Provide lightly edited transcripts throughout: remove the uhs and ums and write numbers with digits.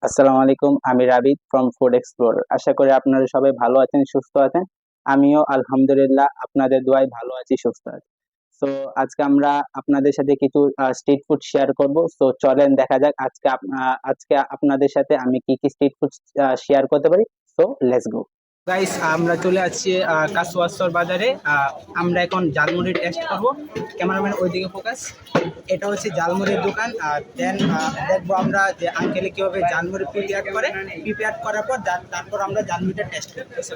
আসসালামু আলাইকুম। আমি রাবিদ ফ্রম ফুড এক্সপ্লোরার। আশা করি আপনারা সবাই ভালো আছেন, সুস্থ আছেন। আমিও আলহামদুলিল্লাহ আপনাদের দোয়ায় ভালো আছি, সুস্থ আছি। সো আজকে আমরা আপনাদের সাথে কিছু স্ট্রিট ফুড শেয়ার করব। সো চলেন দেখা যাক আজকে আপনাদের সাথে আমি কি কি স্ট্রিট ফুড শেয়ার করতে পারি। সো লেটস গো গাইস, আমরা চলে আসছি কাসওয়াসর বাজারে। আমরা এখন ঝালমুড়ি টেস্ট করব। ক্যামেরাম্যান ওইদিকে ফোকাস। এটা হচ্ছে ঝালমুড়ির দোকান। দেন দেখবো আমরা যে আঙ্কেলে কিভাবে ঝালমুড়ি প্রিপেয়ার করার পর তারপর আমরা ঝালমুড়িটা টেস্ট করতেছি।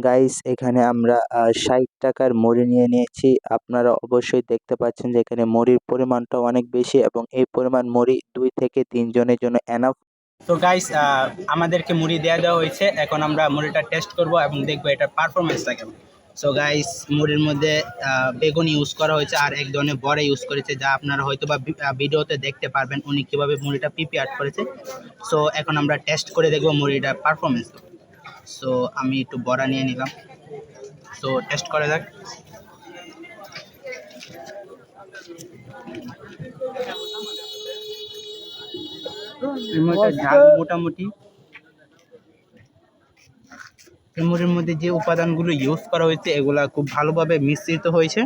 গাইস, এখানে আমরা ৬০ টাকার মুড়ি নিয়ে নিয়েছি। আপনারা অবশ্যই দেখতে পাচ্ছেন যে এখানে মুড়ির পরিমাণটা অনেক বেশি এবং এই পরিমাণ মুড়ি 2 থেকে 3 জনের জন্য এনাফ। তো গাইস, আমাদেরকে মুড়ি দেওয়া হয়েছে। এখন আমরা মুড়িটা টেস্ট করব এবং দেখবো এটার পারফরমেন্সটা কেমন। সো গাইস, মুড়ির মধ্যে বেগুন ইউজ করা হয়েছে আর এক ধরনের বড়া ইউজ করেছে, যা আপনারা হয়তো বা ভিডিওতে দেখতে পারবেন উনি কীভাবে মুড়িটা প্রিপেয়ার করেছে। সো এখন আমরা টেস্ট করে দেখবো মুড়িটার পারফরমেন্স। সো আমি একটু বড়া নিয়ে নিলাম। সো টেস্ট করা যাক। ঝাল মোটামুটি মুড়ির মধ্যে যে উপাদানগুলো ইউজ করা হয়েছে এগুলা খুব ভালোভাবে মিশ্রিত হয়েছে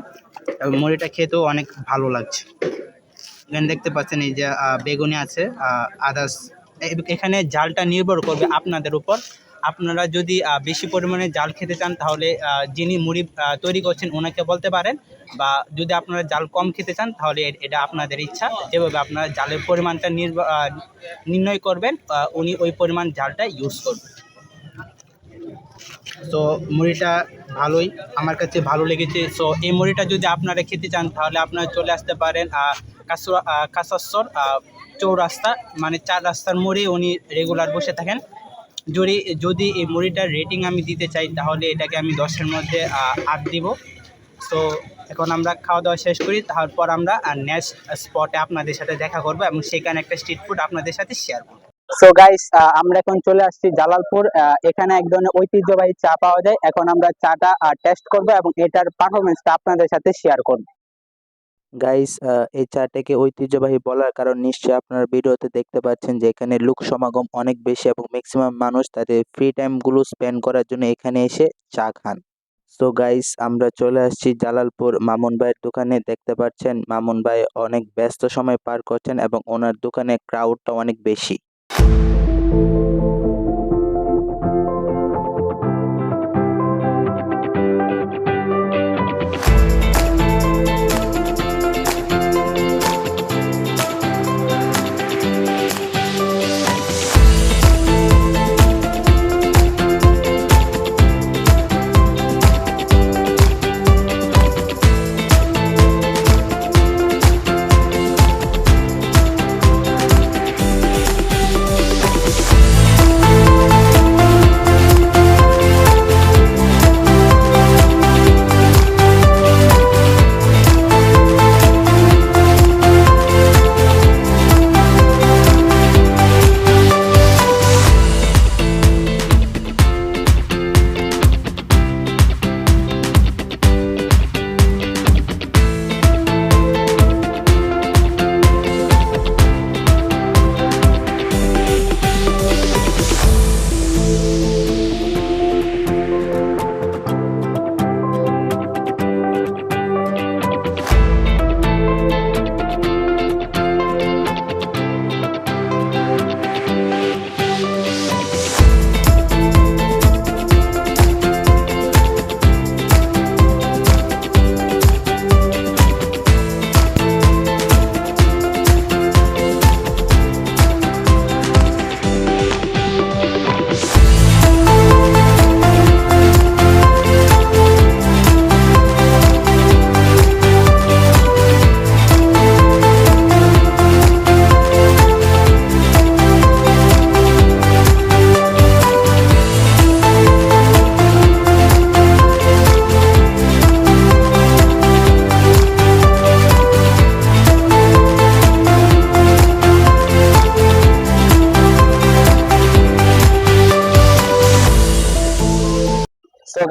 এবং মুড়িটা খেতেও অনেক ভালো লাগছে। এখানে দেখতে পাচ্ছেন এই যে বেগুনি আছে, আদার্স। এখানে জালটা নির্ভর করবে আপনাদের উপর। আপনারা যদি বেশি পরিমাণে জাল খেতে চান তাহলে যিনি মুড়ি তৈরি করছেন ওনাকে বলতে পারেন, বা যদি আপনারা জাল কম খেতে চান তাহলে এটা আপনাদের ইচ্ছা। যেভাবে আপনারা জালের পরিমাণটা নির্ণয় করবেন উনি ওই পরিমাণ জালটা ইউজ করবেন। তো মুড়িটা ভালোই, আমার কাছে ভালো লেগেছে। সো এই মুড়িটা যদি আপনারা খেতে চান তাহলে আপনারা চলে আসতে পারেন কাসওয়াসর চৌরাস্তা, মানে 4 রাস্তার মোড়ে উনি রেগুলার বসে থাকেন। যদি এই মুড়িটার রেটিং আমি দিতে চাই তাহলে এটাকে আমি 10-এর মধ্যে 8 দিব। সো এখন আমরা খাওয়া দাওয়া শেষ করি, তারপর আমরা নেক্সট স্পটে আপনাদের সাথে দেখা করবো এবং সেখানে একটা স্ট্রিট ফুড আপনাদের সাথে শেয়ার করবো। সো গাইস, আমরা এখন চলে আসছি জালালপুর। এখানে এক ধরনের ঐতিহ্যবাহী চা পাওয়া যায়। এখন আমরা চাটা টেস্ট করব এবং এটার পারফরমেন্সটা আপনাদের সাথে শেয়ার করব। গাইস, এই চাটাকে ঐতিহ্যবাহী বলার কারণ নিশ্চয়ই আপনারা ভিডিওতে দেখতে পাচ্ছেন যে এখানে লোক সমাগম অনেক বেশি এবং ম্যাক্সিমাম মানুষ তাদের ফ্রি টাইমগুলো স্পেন্ড করার জন্য এখানে এসে চা খান। সো গাইস, আমরা চলে আসছি জালালপুর মামুন ভাইয়ের দোকানে। দেখতে পাচ্ছেন মামুন ভাই অনেক ব্যস্ত সময় পার করছেন এবং ওনার দোকানে ক্রাউডটা অনেক বেশি।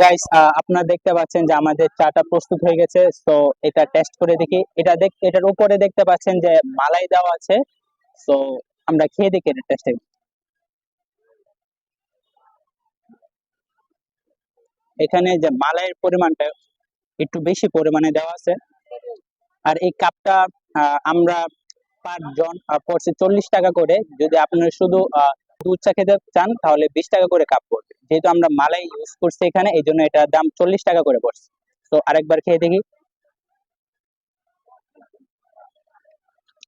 গাইস, আপনারা দেখতে পাচ্ছেন যে আমাদের চাটা প্রস্তুত হয়ে গেছে। তো এটা টেস্ট করে দেখি। এটার উপরে দেখতে পাচ্ছেন যে মালাই দেওয়া আছে। তো আমরা খেয়ে দেখি এটা টেস্ট। এখানে যে মালাইয়ের পরিমাণটা একটু বেশি পরিমাণে দেওয়া আছে। আর এই কাপটা আমরা 5 জন পড়ছে 40 টাকা করে। যদি আপনারা শুধু দুধ চা খেতে চান তাহলে 20 টাকা করে কাপ পড়বে। যেহেতু আমরা মালাই ইউজ করছি এখানে, এই জন্য এটার দাম 40 টাকা করে পড়ছে। তো আরেকবার খেয়ে দেখি।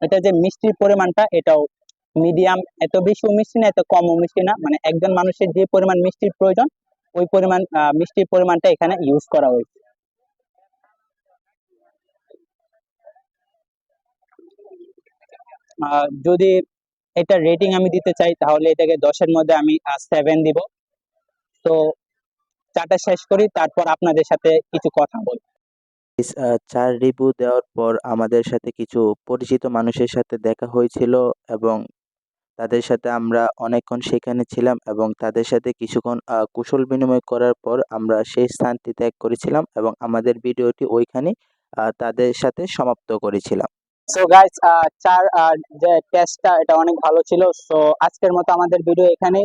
এটা যে মিষ্টির পরিমাণটা, এটাও মিডিয়াম, এত বেশিও মিষ্টি না এত কমও মিষ্টি না, মানে একজন মানুষের যে পরিমাণ মিষ্টির প্রয়োজন ওই পরিমাণ মিষ্টির পরিমাণটা এখানে ইউজ করা হয়েছে। যদি এটা রেটিং আমি দিতে চাই তাহলে এটাকে 10-এর মধ্যে আমি 7 দিব। তো চাটা শেষ করি, তারপর আপনাদের সাথে কিছু কথা বলি। চার রিভিউ দেওয়ার পর আমাদের সাথে কিছু পরিচিত মানুষের সাথে দেখা হয়েছিল এবং তাদের সাথে আমরা অনেকক্ষণ সেখানে ছিলাম এবং তাদের সাথে কিছুক্ষণ কুশল বিনিময় করার পর আমরা সেই স্থানটি ত্যাগ করেছিলাম এবং আমাদের ভিডিওটি ওইখানে তাদের সাথে সমাপ্ত করেছিলাম। সো গাইস, চার যে টেস্টটা এটা অনেক ভালো ছিল। সো আজকের মতো আমাদের ভিডিও এখানে।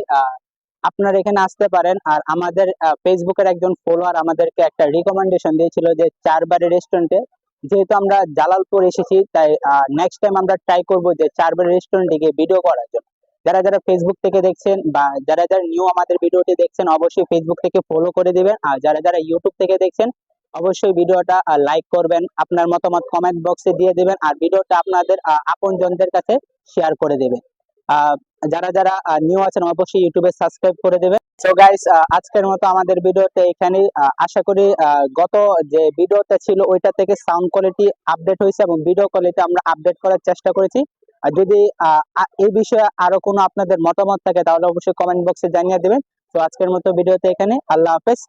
আপনারা এখানে আসতে পারেন। আর আমাদের ফেসবুকের একজন ফলোয়ার আমাদেরকে একটা রিকমেন্ডেশন দিয়েছিল যে চারবাড়ি রেস্টুরেন্টে। যেহেতু আমরা জালালপুর এসেছি তাই নেক্সট টাইম আমরা ট্রাই করব যে চারবাড়ি রেস্টুরেন্টে গিয়ে ভিডিও করার জন্য। যারা যারা ফেসবুক থেকে দেখছেন বা যারা যারা নিউ আমাদের ভিডিওটি দেখছেন অবশ্যই ফেসবুক থেকে ফলো করে দিবেন। আর যারা যারা ইউটিউব থেকে দেখছেন অবশ্যই ভিডিওটা লাইক করবেন, আপনার মতামত কমেন্ট বক্সে দিয়ে দিবেন, আর ভিডিওটা আপনাদের আপনজনদের কাছে শেয়ার করে দেবেন। আহ, যারা যারা নিউ আছেন অবশ্যই ইউটিউবে সাবস্ক্রাইব করে দেবেন। সো গাইস, আজকের মতো আমাদের ভিডিওতে এখানেই। আশা করি গত যে ভিডিওটা ছিল ওইটা থেকে সাউন্ড কোয়ালিটি আপডেট হয়েছে এবং ভিডিও কোয়ালিটি আমরা আপডেট করার চেষ্টা করেছি। আর যদি এই বিষয়ে আরো কোনো আপনাদের মতামত থাকে তাহলে অবশ্যই কমেন্ট বক্সে জানিয়ে দেবেন। তো আজকের মতো ভিডিওতে এখানে, আল্লাহ হাফেজ।